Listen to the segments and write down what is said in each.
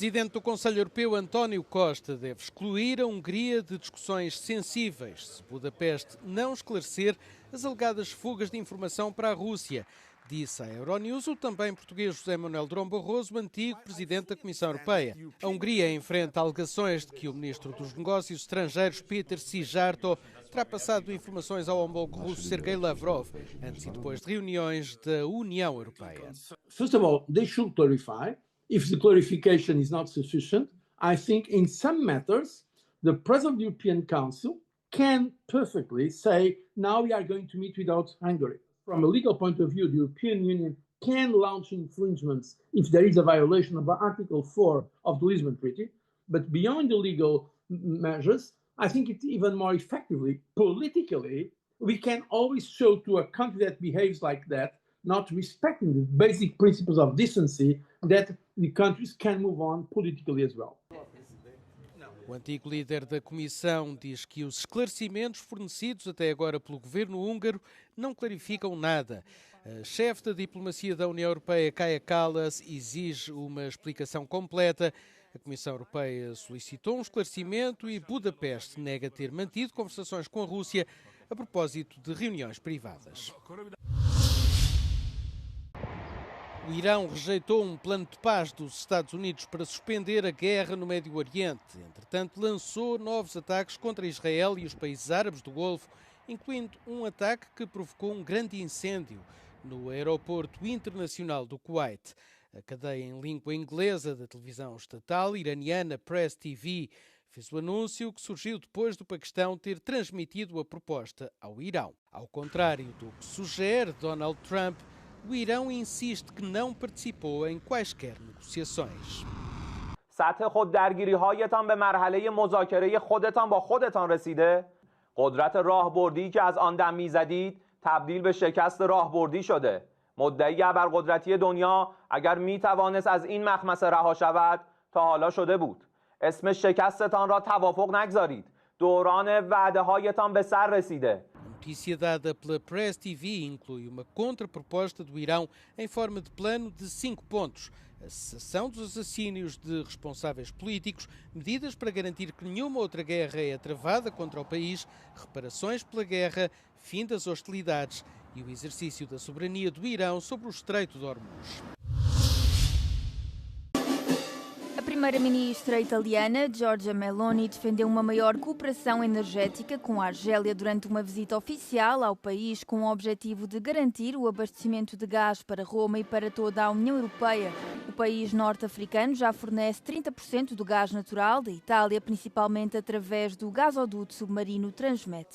Presidente do Conselho Europeu, António Costa, deve excluir a Hungria de discussões sensíveis se Budapeste não esclarecer as alegadas fugas de informação para a Rússia. Disse à Euronews o também português José Manuel Durão Barroso, antigo Presidente da Comissão Europeia. A Hungria enfrenta alegações de que o Ministro dos Negócios Estrangeiros, Péter Szijjártó, terá passado informações ao homólogo russo Sergei Lavrov, antes e depois de reuniões da União Europeia. First of all, they should clarify. If the clarification is not sufficient, I think in some matters, the President of the European Council can perfectly say, now we are going to meet without Hungary. From a legal point of view, the European Union can launch infringements if there is a violation of Article 4 of the Lisbon Treaty. But beyond the legal measures, I think it even more effectively, politically, we can always show to a country that behaves like that, not respecting the basic principles of decency, that the countries can move on politically as well. O antigo líder da Comissão diz que os esclarecimentos fornecidos até agora pelo governo húngaro não clarificam nada. A chefe da diplomacia da União Europeia, Kaja Kallas, exige uma explicação completa. A Comissão Europeia solicitou um esclarecimento e Budapeste nega ter mantido conversações com a Rússia a propósito de reuniões privadas. O Irão rejeitou um plano de paz dos Estados Unidos para suspender a guerra no Médio Oriente. Entretanto, lançou novos ataques contra Israel e os países árabes do Golfo, incluindo um ataque que provocou um grande incêndio no aeroporto internacional do Kuwait. A cadeia em língua inglesa da televisão estatal iraniana Press TV fez o anúncio que surgiu depois do Paquistão ter transmitido a proposta ao Irão. Ao contrário do que sugere Donald Trump, o Irão insiste que não participou em quaisquer negociações. سطح خود درگیری‌هایتان به مرحله مذاکره خودتان با خودتان رسیده؟ قدرت راهبردی که از آن دم می‌زدید تبدیل به شکست راهبردی شده. مدعی ابرقدرتی دنیا اگر می‌توانست از این مخمصه رها شود تا حالا شده بود. اسم شکستتان را توافق نگذارید. دوران وعده‌هایتان به سر رسیده. A notícia dada pela Press TV inclui uma contraproposta do Irão em forma de plano de 5 pontos. A cessação dos assassínios de responsáveis políticos, medidas para garantir que nenhuma outra guerra é travada contra o país, reparações pela guerra, fim das hostilidades e o exercício da soberania do Irão sobre o Estreito de Hormuz. A primeira-ministra italiana, Giorgia Meloni, defendeu uma maior cooperação energética com a Argélia durante uma visita oficial ao país com o objetivo de garantir o abastecimento de gás para Roma e para toda a União Europeia. O país norte-africano já fornece 30% do gás natural da Itália, principalmente através do gasoduto submarino Transmed.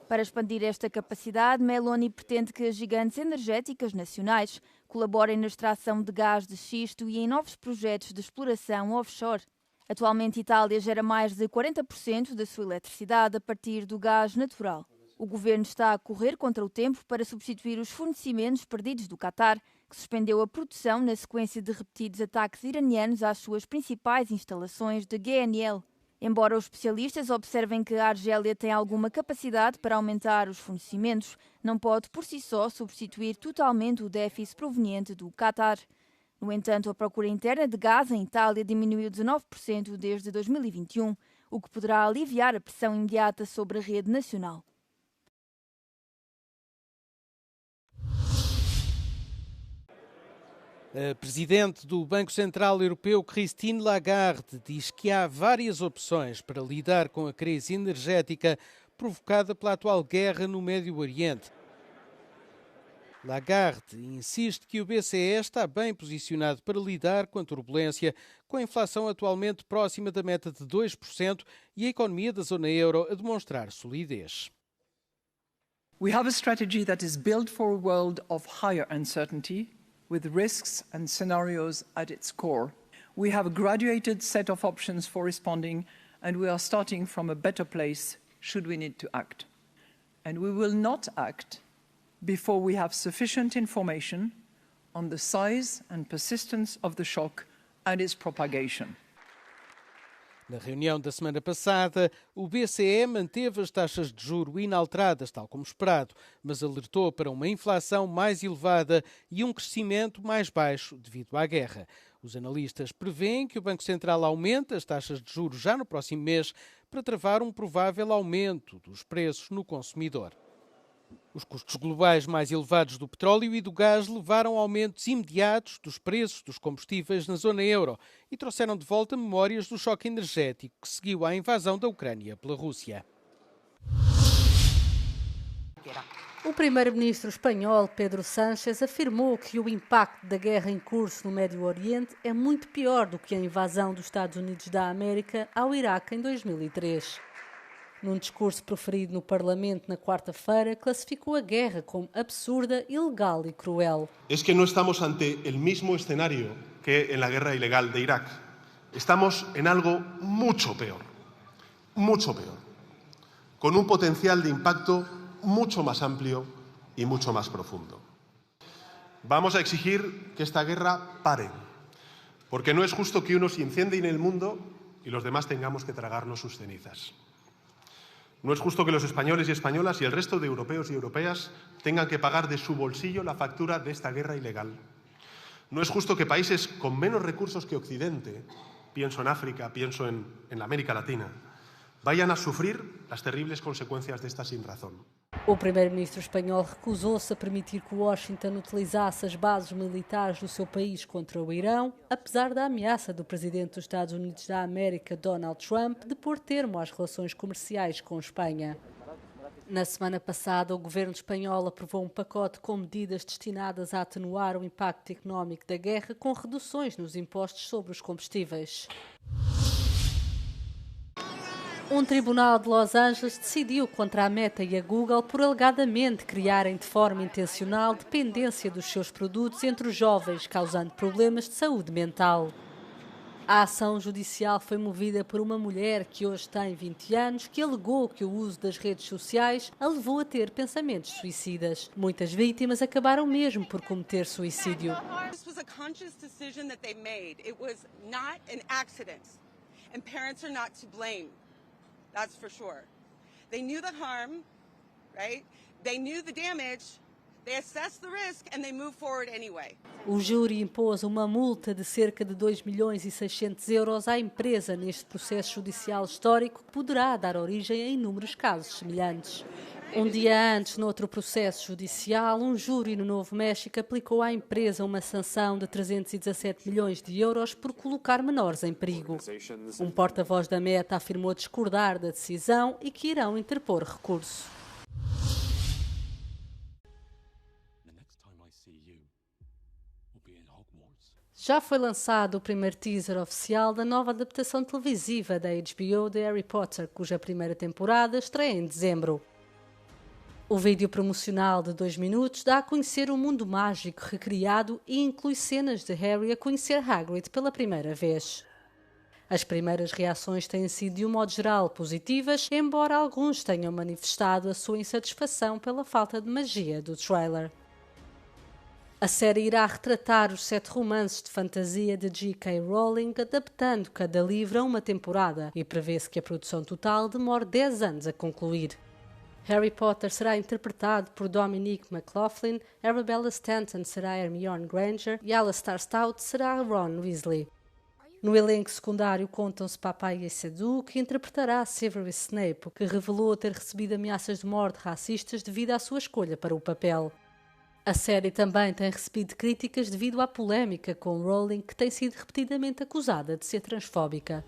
Para expandir esta capacidade, Meloni pretende que as gigantes energéticas nacionais colaborem na extração de gás de xisto e em novos projetos de exploração offshore. Atualmente, Itália gera mais de 40% da sua eletricidade a partir do gás natural. O governo está a correr contra o tempo para substituir os fornecimentos perdidos do Qatar, que suspendeu a produção na sequência de repetidos ataques iranianos às suas principais instalações de GNL. Embora os especialistas observem que a Argélia tem alguma capacidade para aumentar os fornecimentos, não pode por si só substituir totalmente o déficit proveniente do Qatar. No entanto, a procura interna de gás em Itália diminuiu 19% desde 2021, o que poderá aliviar a pressão imediata sobre a rede nacional. A presidente do Banco Central Europeu, Christine Lagarde, diz que há várias opções para lidar com a crise energética provocada pela atual guerra no Médio Oriente. Lagarde insiste que o BCE está bem posicionado para lidar com a turbulência, com a inflação atualmente próxima da meta de 2% e a economia da zona euro a demonstrar solidez. We have a strategy that is built for a world of higher uncertainty, with risks and scenarios at its core. We have a graduated set of options for responding, and we are starting from a better place should we need to act. And we will not act before we have sufficient information on the size and persistence of the shock and its propagation. Na reunião da semana passada, o BCE manteve as taxas de juro inalteradas, tal como esperado, mas alertou para uma inflação mais elevada e um crescimento mais baixo devido à guerra. Os analistas prevêem que o Banco Central aumente as taxas de juros já no próximo mês para travar um provável aumento dos preços no consumidor. Os custos globais mais elevados do petróleo e do gás levaram a aumentos imediatos dos preços dos combustíveis na zona euro e trouxeram de volta memórias do choque energético que seguiu à invasão da Ucrânia pela Rússia. O primeiro-ministro espanhol, Pedro Sánchez, afirmou que o impacto da guerra em curso no Médio Oriente é muito pior do que a invasão dos Estados Unidos da América ao Iraque em 2003. Num discurso proferido no Parlamento na quarta-feira, classificou a guerra como absurda, ilegal e cruel. Es que no estamos ante el mismo escenario que en la guerra ilegal de Irak. Estamos en algo mucho peor, con un potencial de impacto mucho más amplio y mucho más profundo. Vamos a exigir que esta guerra pare, porque no es justo que unos incendien el mundo y los demás tengamos que tragarnos sus cenizas. No es justo que los españoles y españolas y el resto de europeos y europeas tengan que pagar de su bolsillo la factura de esta guerra ilegal. No es justo que países con menos recursos que Occidente, pienso en África, pienso en la América Latina, vayan a sufrir las terribles consecuencias de esta sinrazón. O primeiro-ministro espanhol recusou-se a permitir que Washington utilizasse as bases militares do seu país contra o Irão, apesar da ameaça do presidente dos Estados Unidos da América, Donald Trump, de pôr termo às relações comerciais com Espanha. Na semana passada, o governo espanhol aprovou um pacote com medidas destinadas a atenuar o impacto económico da guerra, com reduções nos impostos sobre os combustíveis. Um tribunal de Los Angeles decidiu contra a Meta e a Google por alegadamente criarem de forma intencional dependência dos seus produtos entre os jovens, causando problemas de saúde mental. A ação judicial foi movida por uma mulher que hoje tem 20 anos, que alegou que o uso das redes sociais a levou a ter pensamentos suicidas. Muitas vítimas acabaram mesmo por cometer suicídio. This was a conscious decision that they made. It was not an accident. And parents are not to blame. That's for sure. They knew the harm, right? They knew the damage. They assessed the risk and they moved forward anyway. O júri impôs uma multa de cerca de 2.600.000 euros à empresa neste processo judicial histórico que poderá dar origem a inúmeros casos semelhantes. Um dia antes, noutro processo judicial, um júri no Novo México aplicou à empresa uma sanção de 317 milhões de euros por colocar menores em perigo. Um porta-voz da Meta afirmou discordar da decisão e que irão interpor recurso. Já foi lançado o primeiro teaser oficial da nova adaptação televisiva da HBO de Harry Potter, cuja primeira temporada estreia em dezembro. O vídeo promocional de 2 minutos dá a conhecer um mundo mágico recriado e inclui cenas de Harry a conhecer Hagrid pela primeira vez. As primeiras reações têm sido, de um modo geral, positivas, embora alguns tenham manifestado a sua insatisfação pela falta de magia do trailer. A série irá retratar os 7 romances de fantasia de J.K. Rowling, adaptando cada livro a uma temporada, e prevê-se que a produção total demore 10 anos a concluir. Harry Potter será interpretado por Dominic McLaughlin, Arabella Stanton será Hermione Granger e Alastair Stout será Ron Weasley. No elenco secundário contam-se Papai Sadu, que interpretará Severus Snape, que revelou ter recebido ameaças de morte racistas devido à sua escolha para o papel. A série também tem recebido críticas devido à polémica com Rowling, que tem sido repetidamente acusada de ser transfóbica.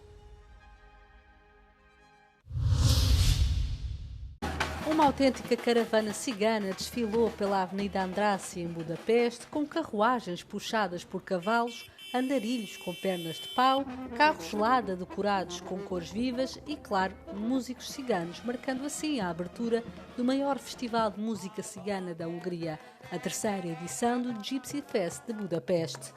Uma autêntica caravana cigana desfilou pela Avenida Andrássy em Budapeste, com carruagens puxadas por cavalos, andarilhos com pernas de pau, carros Lada decorados com cores vivas e, claro, músicos ciganos, marcando assim a abertura do maior festival de música cigana da Hungria, a 3ª edição do Gypsy Fest de Budapeste.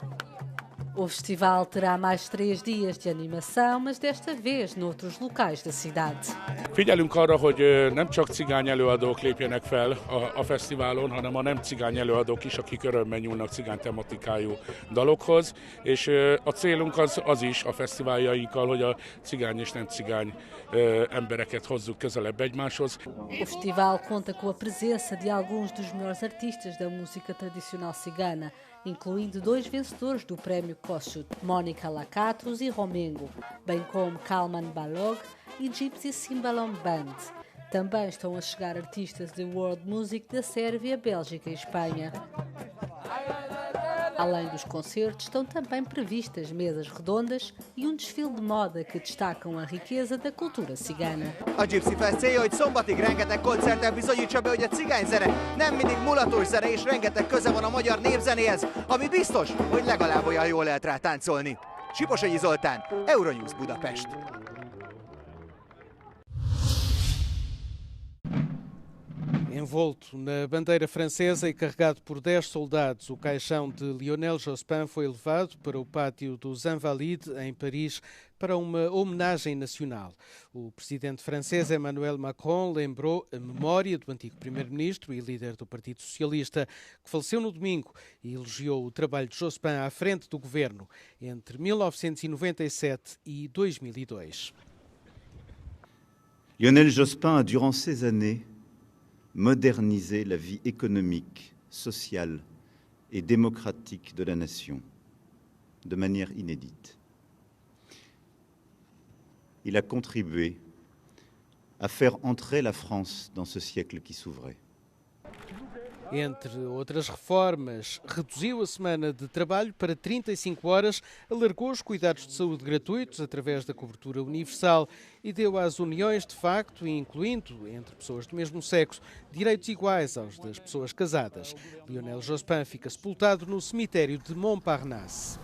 O festival terá mais 3 dias de animação, mas desta vez noutros locais da cidade. Figyelünk arra, hogy nem csak cigány előadók lépjenek fel a fesztiválon, hanem a nem cigány előadók is, akik örömmel nyúlnak cigány tematikájú dalokhoz, és a célunk az is a fesztiváljainkkal, hogy a cigány és nem cigány embereket hozzuk közelebb egymáshoz. O festival conta com a presença de alguns dos melhores artistas da música tradicional cigana, incluindo 2 vencedores do prémio Kossuth, Mónica Lakatos e Romengo, bem como Kalman Balog e Gypsy Cymbalom Band. Também estão a chegar artistas de world music da Sérvia, Bélgica e Espanha. Além dos concertos, estão também previstas mesas redondas e um desfile de moda que destacam a riqueza da cultura cigana. A Gypsy Fest célja, hogy szombatig rengeteg koncerten bizonyítsa be, hogy a cigányzene nem mindig mulatos zene, és rengeteg köze van a magyar népzenéhez, ami biztos, hogy legalább olyan jól lehet rá táncolni. Siposonyi Zoltán, Euronews Budapest. Envolto na bandeira francesa e carregado por 10 soldados, o caixão de Lionel Jospin foi levado para o pátio dos Invalides, em Paris, para uma homenagem nacional. O presidente francês Emmanuel Macron lembrou a memória do antigo primeiro-ministro e líder do Partido Socialista, que faleceu no domingo, e elogiou o trabalho de Jospin à frente do governo entre 1997 e 2002. Lionel Jospin a, durant ces années, moderniser la vie économique, sociale et démocratique de la nation de manière inédite. Il a contribué à faire entrer la France dans ce siècle qui s'ouvrait. Entre outras reformas, reduziu a semana de trabalho para 35 horas, alargou os cuidados de saúde gratuitos através da cobertura universal e deu às uniões de facto, incluindo entre pessoas do mesmo sexo, direitos iguais aos das pessoas casadas. Lionel Jospin fica sepultado no cemitério de Montparnasse.